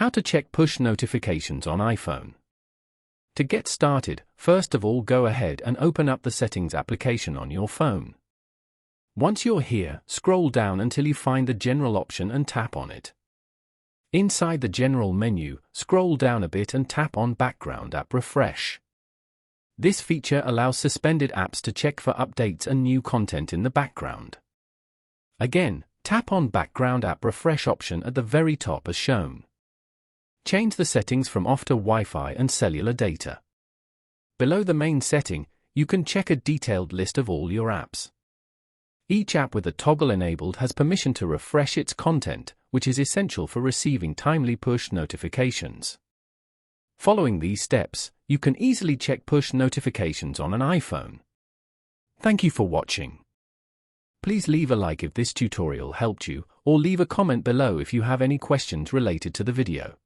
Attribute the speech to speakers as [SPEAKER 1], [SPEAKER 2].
[SPEAKER 1] How to check push notifications on iPhone. To get started, first of all go ahead and open up the Settings application on your phone. Once you're here, scroll down until you find the General option and tap on it. Inside the General menu, scroll down a bit and tap on Background App Refresh. This feature allows suspended apps to check for updates and new content in the background. Again, tap on Background App Refresh option at the very top as shown. Change the settings from off to Wi-Fi and cellular data. Below the main setting, you can check a detailed list of all your apps. Each app with a toggle enabled has permission to refresh its content, which is essential for receiving timely push notifications. Following these steps, you can easily check push notifications on an iPhone. Thank you for watching. Please leave a like if this tutorial helped you, or leave a comment below if you have any questions related to the video.